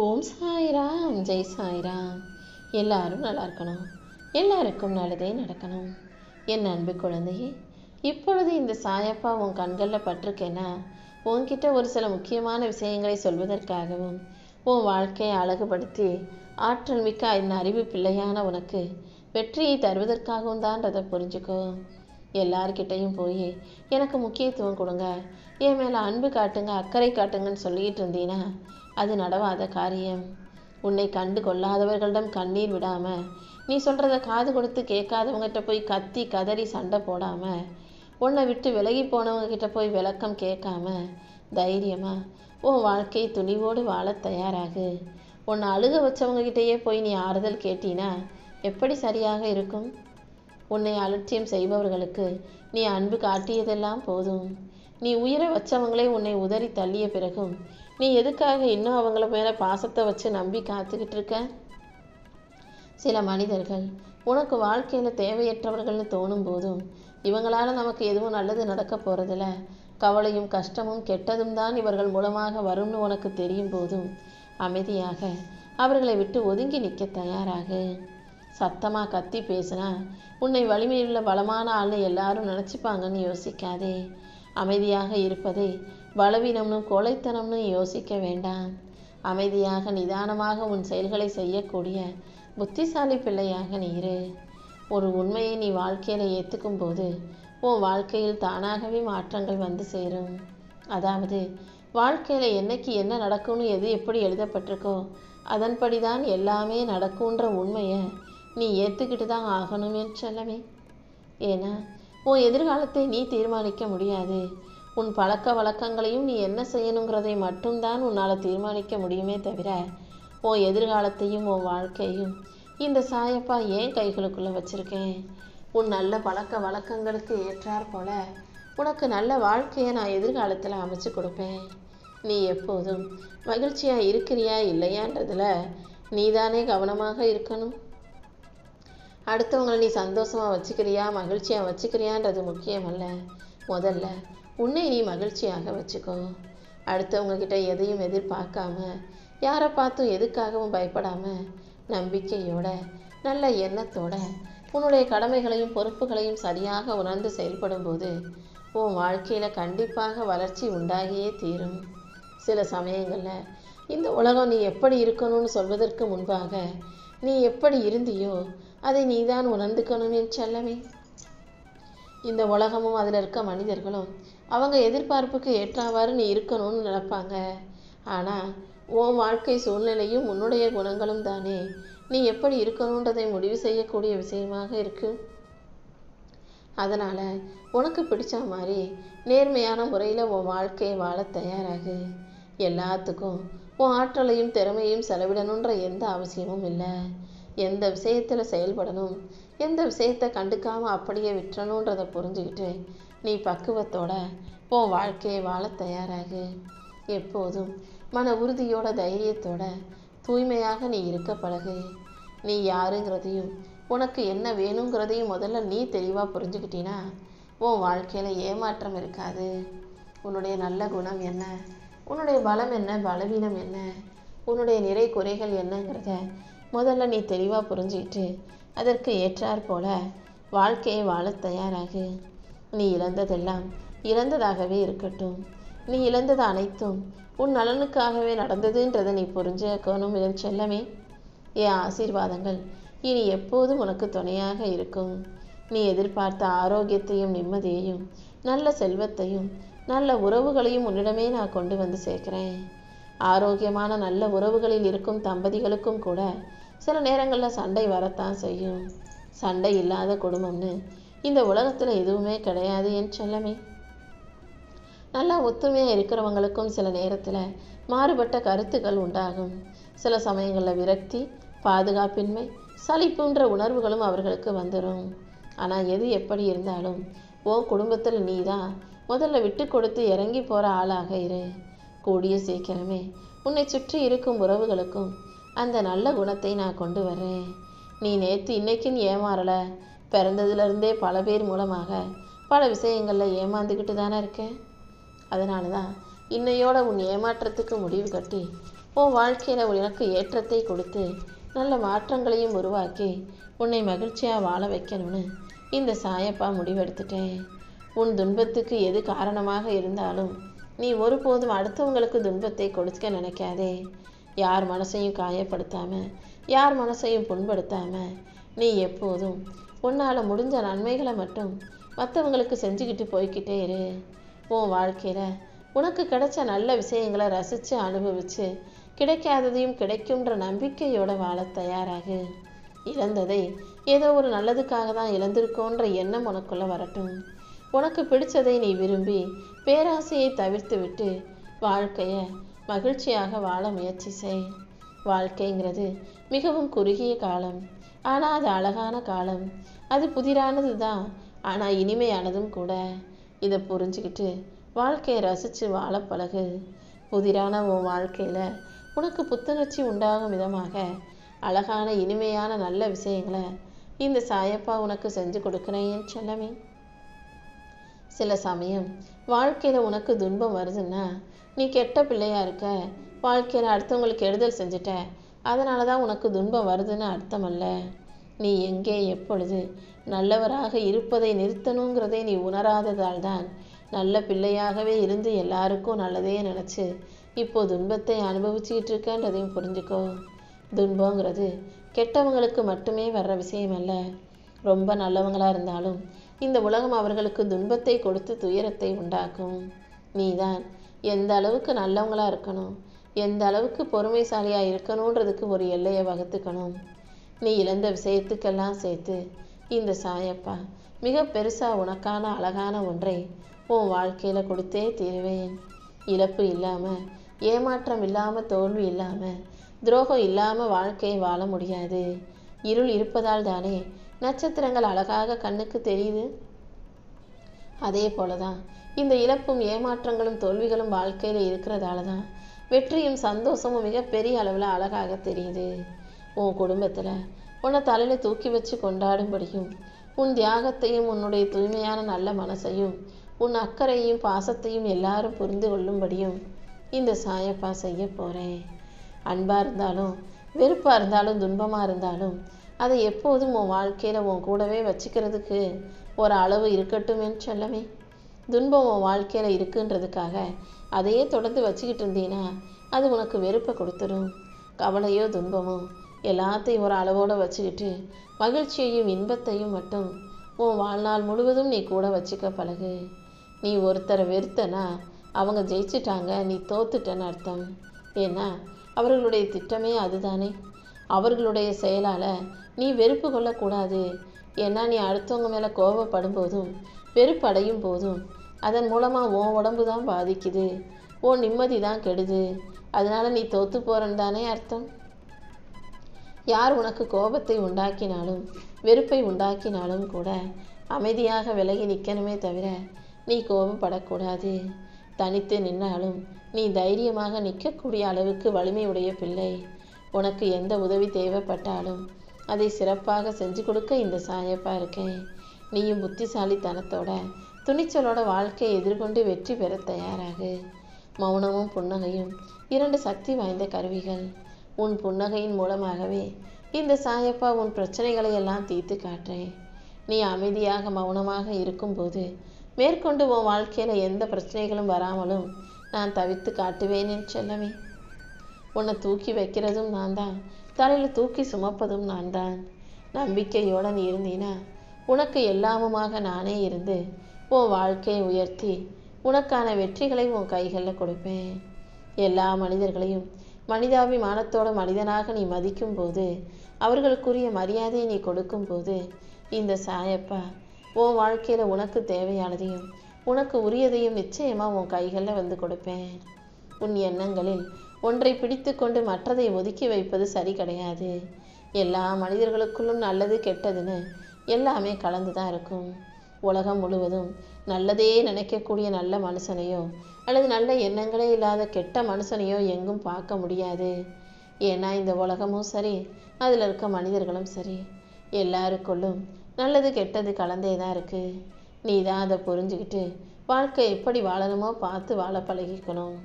ஓம் சாய்ராம், ஜெய் சாய்ராம். எல்லாரும் நல்லா இருக்கணும், எல்லாருக்கும் நல்லதே நடக்கணும். என் அன்பு குழந்தையே, இப்பொழுது இந்த சாயப்பா உன் கண்களில் பட்டிருக்கேன்னா உன்கிட்ட ஒரு சில முக்கியமான விஷயங்களை சொல்வதற்காகவும் உன் வாழ்க்கையை அழகுபடுத்தி ஆற்றல் மிக்க இந்த அறிவு பிள்ளையான உனக்கு வெற்றியை தருவதற்காகவும் தான்றதை புரிஞ்சுக்கோ. எல்லார்கிட்டையும் போய் எனக்கு முக்கியத்துவம் கொடுங்க, என் மேலே அன்பு காட்டுங்க, அக்கறை காட்டுங்கன்னு சொல்லிட்டு இருந்தீன்னா அது நடவாத காரியம். உன்னை கண்டு கொள்ளாதவர்களிடம் கண்ணீர் விடாம, நீ சொல்றத காது கொடுத்து கேட்காதவங்ககிட்ட போய் கத்தி கதறி சண்டை போடாம, உன்னை விட்டு விலகி போனவங்க கிட்ட போய் விளக்கம் கேட்காம தைரியமா உன் வாழ்க்கை துணிவோடு வாழ தயாராகு. உன்னை அழுக வச்சவங்க கிட்டேயே போய் நீ ஆறுதல் கேட்டினா எப்படி சரியாக இருக்கும்? உன்னை அலட்சியம் செய்பவர்களுக்கு நீ அன்பு காட்டியதெல்லாம் போதும். நீ உயிரை வச்சவங்களே உன்னை உதறி தள்ளிய பிறகும் நீ எதுக்காக இன்னும் அவங்கள மேலே பாசத்தை வச்சு நம்பி காத்துக்கிட்டு இருக்க? சில மனிதர்கள் உனக்கு வாழ்க்கையில் தேவையற்றவர்கள்னு தோணும் போதும் இவங்களால நமக்கு எதுவும் நல்லது நடக்க போகிறதில்ல, கவலையும் கஷ்டமும் கெட்டதும் தான் இவர்கள் மூலமாக வரும்னு உனக்கு தெரியும் போதும் அமைதியாக அவர்களை விட்டு ஒதுங்கி நிற்க தயாராகு. சத்தமாக கத்தி பேசினா உன்னை வலிமையுள்ள பலமான ஆள்னு எல்லாரும் நினச்சிப்பாங்கன்னு யோசிக்காதே. அமைதியாக இருப்பதை பலவீனம்னு கோழைத்தனம்னு யோசிக்க வேண்டாம். அமைதியாக நிதானமாக உன் செயல்களை செய்யக்கூடிய புத்திசாலி பிள்ளையாக நீ இரு. ஒரு உண்மையை நீ வாழ்க்கையில் ஏற்றுக்கும் போது உன் வாழ்க்கையில் தானாகவே மாற்றங்கள் வந்து சேரும். அதாவது வாழ்க்கையில் என்னைக்கு என்ன நடக்கும்னு எது எப்படி எழுதப்பட்டிருக்கோ அதன்படி தான் எல்லாமே நடக்கும்ன்ற உண்மையை நீ ஏற்றுக்கிட்டு தான் ஆகணும் என் செல்லமே. ஏன்னா உன் எதிர்காலத்தை நீ தீர்மானிக்க முடியாது. உன் பழக்க வழக்கங்களையும் நீ என்ன செய்யணுங்கிறதை மட்டும்தான் உன்னால் தீர்மானிக்க முடியுமே தவிர உன் எதிர்காலத்தையும் உன் வாழ்க்கையும் இந்த சாயப்பா ஏன் கைகளுக்குள்ளே வச்சுருக்கேன். உன் நல்ல பழக்க வழக்கங்களுக்கு ஏற்றாற் போல உனக்கு நல்ல வாழ்க்கையை நான் எதிர்காலத்தில் அமைச்சு கொடுப்பேன். நீ எப்போதும் மகிழ்ச்சியாக இருக்கிறியா இல்லையான்றதில் நீதானே கவனமாக இருக்கணும். அடுத்தவங்களை நீ சந்தோஷமாக வச்சுக்கிறியா மகிழ்ச்சியாக வச்சுக்கிறியான்றது முக்கியமல்ல. முதல்ல உன்னை நீ மகிழ்ச்சியாக வச்சுக்கோ. அடுத்தவங்கக்கிட்ட எதையும் எதிர்பார்க்காம, யாரை பார்த்தும் எதுக்காகவும் பயப்படாமல் நம்பிக்கையோட நல்ல எண்ணத்தோட உன்னுடைய கடமைகளையும் பொறுப்புகளையும் சரியாக உணர்ந்து செயல்படும் போது உன் வாழ்க்கையில் கண்டிப்பாக வளர்ச்சி உண்டாகியே தீரும். சில சமயங்களில் இந்த உலகம் நீ எப்படி இருக்கணும்னு சொல்வதற்கு முன்பாக நீ எப்படி இருந்தியோ அதை நீதான் உணர்ந்துக்கணும் என் செல்லமே. இந்த உலகமும் அதில் இருக்க மனிதர்களும் அவங்க எதிர்பார்ப்புக்கு ஏற்றவாறு நீ இருக்கணும்னு நினைப்பாங்க. ஆனால் உன் வாழ்க்கை சூழ்நிலையும் உன்னுடைய குணங்களும் தானே நீ எப்படி இருக்கணுன்றதை முடிவு செய்யக்கூடிய விஷயமாக இருக்கு. அதனால் உனக்கு பிடிச்ச மாதிரி நேர்மையான முறையில் உன் வாழ்க்கையை வாழ தயாராகு. எல்லாத்துக்கும் உன் ஆற்றலையும் திறமையும் செலவிடணுன்ற எந்த அவசியமும் இல்லை. எந்த விஷயத்தில் செயல்படணும், எந்த விஷயத்தை கண்டுக்காமல் அப்படியே விட்டுறணுன்றதை புரிஞ்சுக்கிட்டு நீ பக்குவத்தோட உன் வாழ்க்கையை வாழ தயாராகு. எப்போதும் மன உறுதியோட தைரியத்தோட தூய்மையாக நீ இருக்க பழகு. நீ யாருங்கிறதையும் உனக்கு என்ன வேணுங்கிறதையும் முதல்ல நீ தெளிவாக புரிஞ்சுக்கிட்டீன்னா உன் வாழ்க்கையில் ஏமாற்றம் இருக்காது. உன்னுடைய நல்ல குணம் என்ன, உன்னுடைய பலம் என்ன, பலவீனம் என்ன, உன்னுடைய நிறை குறைகள் என்னங்கிறத முதல்ல நீ தெளிவாக புரிஞ்சுக்கிட்டு அதற்கு ஏற்றாற் போல வாழ்க்கையை வாழ தயாராகு. நீ இழந்ததெல்லாம் இழந்ததாகவே இருக்கட்டும். நீ இழந்தது அனைத்தும் உன் நலனுக்காகவே நடந்ததுன்றதை நீ புரிஞ்சுக்கணும் என் செல்லமே. என் ஆசீர்வாதங்கள் இனி எப்போதும் உனக்கு துணையாக இருக்கும். நீ எதிர்பார்த்த ஆரோக்கியத்தையும் நிம்மதியையும் நல்ல செல்வத்தையும் நல்ல உறவுகளையும் உன்னிடமே நான் கொண்டு வந்து சேர்க்கிறேன். ஆரோக்கியமான நல்ல உறவுகளில் இருக்கும் தம்பதிகளுக்கும் கூட சில நேரங்களில் சண்டை வரத்தான் செய்யும். சண்டை இல்லாத குடும்பம்னு இந்த உலகத்தில் எதுவுமே கிடையாது என் செல்லமே. நல்லா ஒத்துமையாக இருக்கிறவங்களுக்கும் சில நேரத்தில் மாறுபட்ட கருத்துக்கள் உண்டாகும். சில சமயங்களில் விரக்தி, பாதுகாப்பின்மை, சலிப்புன்ற உணர்வுகளும் அவர்களுக்கு வந்துடும். ஆனால் எது எப்படி இருந்தாலும் உன் குடும்பத்தில் நீ தான் முதல்ல விட்டு கொடுத்து இறங்கி போகிற ஆளாக இரு. கூடிய சீக்கிரமே உன்னை சுற்றி இருக்கும் உறவுகளுக்கும் அந்த நல்ல குணத்தை நான் கொண்டு வர்றேன். நீ நேற்று இன்னைக்குன்னு ஏமாறலை. பிறந்ததுலேருந்தே பல பேர் மூலமாக பல விஷயங்களில் ஏமாந்துக்கிட்டு தானே இருக்கேன். அதனால தான் இன்னையோட உன் ஏமாற்றத்துக்கு முடிவு கட்டி உன் வாழ்க்கையில் உனக்கு ஏற்றத்தை கொடுத்து நல்ல மாற்றங்களையும் உருவாக்கி உன்னை மகிழ்ச்சியாக வாழ வைக்கணும்னு இந்த சாயப்பா முடிவெடுத்துட்டேன். உன் துன்பத்துக்கு எது காரணமாக இருந்தாலும் நீ ஒருபோதும் அடுத்தவங்களுக்கு துன்பத்தை கொடுக்க நினைக்காதே. யார் மனசையும் காயப்படுத்தாம, யார் மனசையும் புண்படுத்தாம நீ எப்போதும் உன்னால் முடிஞ்ச நன்மைகளை மட்டும் மற்றவங்களுக்கு செஞ்சுக்கிட்டு போய்கிட்டே இரு. உன் வாழ்க்கையில் உனக்கு கிடைச்ச நல்ல விஷயங்களை ரசித்து அனுபவித்து கிடைக்காததையும் கிடைக்கும்ன்ற நம்பிக்கையோட வாழ தயாராகு. இழந்ததை ஏதோ ஒரு நல்லதுக்காக தான் இழந்திருக்கோன்ற எண்ணம் உனக்குள்ள வரட்டும். உனக்கு பிடிச்சதை நீ விரும்பி பேராசையை தவிர்த்து விட்டு வாழ்க்கையை மகிழ்ச்சியாக வாழ முயற்சி செய். வாழ்க்கைங்கிறது மிகவும் குறுகிய காலம், ஆனால் அது அழகான காலம். அது புதிரானது தான், ஆனால் இனிமையானதும் கூட. இதை புரிஞ்சுக்கிட்டு வாழ்க்கையை ரசித்து வாழ பழகு. புதிரான உன் வாழ்க்கையில் உனக்கு புத்துணர்ச்சி உண்டாகும் விதமாக அழகான இனிமையான நல்ல விஷயங்களை இந்த சாயப்பா உனக்கு செஞ்சு கொடுக்குறேன் செல்லமே. சில சமயம் வாழ்க்கையில் உனக்கு துன்பம் வருதுன்னா நீ கெட்ட பிள்ளையா இருக்க, வாழ்க்கையில் அடுத்தவங்களுக்கு கெடுதல் செஞ்சுட்ட, அதனால தான் உனக்கு துன்பம் வருதுன்னு அர்த்தம் அல்ல. நீ எங்கே எப்பொழுது நல்லவராக இருப்பதை நிறுத்தணுங்கிறதை நீ உணராததால் தான் நல்ல பிள்ளையாகவே இருந்து எல்லாருக்கும் நல்லதே நினச்சி இப்போ துன்பத்தை அனுபவிச்சுக்கிட்டு இருக்கன்றதையும் புரிஞ்சுக்கோ. துன்பங்கிறது கெட்டவங்களுக்கு மட்டுமே வர்ற விஷயம் அல்ல. ரொம்ப நல்லவங்களாக இருந்தாலும் இந்த உலகம் அவர்களுக்கு துன்பத்தை கொடுத்து துயரத்தை உண்டாக்கும். நீ தான் எந்த அளவுக்கு நல்லவங்களாக இருக்கணும், எந்த அளவுக்கு பொறுமைசாலியாக இருக்கணுன்றதுக்கு ஒரு எல்லையை வகுத்துக்கணும். நீ இழந்த விஷயத்துக்கெல்லாம் சேர்த்து இந்த சாயப்பா மிக பெருசாக உனக்கான அழகான ஒன்றை உன் வாழ்க்கையில் கொடுத்தே தீருவேன். இழப்பு இல்லாமல், ஏமாற்றம் இல்லாமல், தோல்வி இல்லாமல், துரோகம் இல்லாமல் வாழ்க்கையை வாழ முடியாது. இருள் இருப்பதால் தானே நட்சத்திரங்கள் அழகாக கண்ணுக்கு தெரியுது. அதே போல தான் இந்த இழப்பும் ஏமாற்றங்களும் தோல்விகளும் வாழ்க்கையில் இருக்கிறதால தான் வெற்றியும் சந்தோஷமும் மிகப்பெரிய அளவில் அழகாக தெரியுது. உன் குடும்பத்தில் உன்னை தலையில் தூக்கி வச்சு கொண்டாடும்படியும், உன் தியாகத்தையும் உன்னுடைய தூய்மையான நல்ல மனசையும் உன் அக்கறையும் பாசத்தையும் எல்லாரும் புரிந்து கொள்ளும்படியும் இந்த சாயப்பா செய்ய போகிறேன். அன்பாக இருந்தாலும் வெறுப்பாக இருந்தாலும் துன்பமாக இருந்தாலும் அதை எப்போதும் உன் வாழ்க்கையில் உன் கூடவே வச்சுக்கிறதுக்கு ஒரு அளவு இருக்கட்டும் என்று சொல்லவே. துன்பம் உன் வாழ்க்கையில் இருக்குன்றதுக்காக அதையே தொடர்ந்து வச்சுக்கிட்டு இருந்தீன்னா அது உனக்கு வெறுப்பை கொடுத்துடும். கவலையோ துன்பமோ எல்லாத்தையும் ஒரு அளவோடு வச்சுக்கிட்டு மகிழ்ச்சியையும் இன்பத்தையும் மட்டும் உன் வாழ்நாள் முழுவதும் நீ கூட வச்சுக்க பழகு. நீ ஒருத்தரை வெறுத்தனா அவங்க ஜெயிச்சிட்டாங்க, நீ தோத்துட்டன்னு அர்த்தம். ஏன்னா அவர்களுடைய திட்டமே அதுதானே. அவர்களுடைய செயலால் நீ வெறுப்பு கொள்ளக்கூடாது. ஏன்னா நீ அடுத்தவங்க மேலே கோபப்படும் போதும் வெறுப்படையும் போதும் அதன் மூலமாக உன் உடம்பு தான் பாதிக்குது, உன் நிம்மதி தான் கெடுது. அதனால நீ தோத்து போறன்னு தானே அர்த்தம். யார் உனக்கு கோபத்தை உண்டாக்கினாலும் வெறுப்பை உண்டாக்கினாலும் கூட அமைதியாக விலகி நிற்கணுமே தவிர நீ கோபப்படக்கூடாது. தனித்து நின்னாலும் நீ தைரியமாக நிற்கக்கூடிய அளவுக்கு வலிமை உடைய பிள்ளை. உனக்கு எந்த உதவி தேவைப்பட்டாலும் அதை சிறப்பாக செஞ்சு கொடுக்க இந்த சாயப்பா இருக்கேன். நீயும் புத்திசாலித்தனத்தோட துணிச்சலோட வாழ்க்கையை எதிர்கொண்டு வெற்றி பெற தயாராகு. மௌனமும் புன்னகையும் இரண்டு சக்தி வாய்ந்த கருவிகள். உன் புன்னகையின் மூலமாகவே இந்த சாயப்பா உன் பிரச்சனைகளை எல்லாம் தீர்த்து காட்டுறேன். நீ அமைதியாக மௌனமாக இருக்கும்போது மேற்கொண்டு உன் வாழ்க்கையில் எந்த பிரச்சனைகளும் வராமலும் நான் தவிர்த்து காட்டுவேன் என்று சொல்லவே. உன்னை தூக்கி வைக்கிறதும் நான் தான், தலையில் தூக்கி சுமப்பதும் நான் தான். நம்பிக்கையோடு நீ இருந்தீனா உனக்கு எல்லாமுமாக நானே இருந்து உன் வாழ்க்கையை உயர்த்தி உனக்கான வெற்றிகளை உன் கைகளில் கொடுப்பேன். எல்லா மனிதர்களையும் மனிதாபிமானத்தோட மனிதனாக நீ மதிக்கும் போது, அவர்களுக்குரிய மரியாதையை நீ கொடுக்கும் போது இந்த சாயப்பா உன் வாழ்க்கையில் உனக்கு தேவையானதையும் உனக்கு உரியதையும் நிச்சயமாக உன் கைகளில் வந்து கொடுப்பேன். உன் எண்ணங்களில் ஒன்றை பிடித்து கொண்டு மற்றதை ஒதுக்கி வைப்பது சரி கிடையாது. எல்லா மனிதர்களுக்குள்ளும் நல்லது கெட்டதுன்னு எல்லாமே கலந்து தான் இருக்கும். உலகம் முழுவதும் நல்லதே நினைக்கக்கூடிய நல்ல மனுஷனையோ அல்லது நல்ல எண்ணங்களே இல்லாத கெட்ட மனுஷனையோ எங்கும் பார்க்க முடியாது. ஏன்னா இந்த உலகமும் சரி, அதில் இருக்க மனிதர்களும் சரி, எல்லாருக்குள்ளும் நல்லது கெட்டது கலந்தே தான் இருக்குது. நீ தான் அதை புரிஞ்சுக்கிட்டு வாழ்க்கை எப்படி வாழணுமோ பார்த்து வாழ பழகிக்கணும்.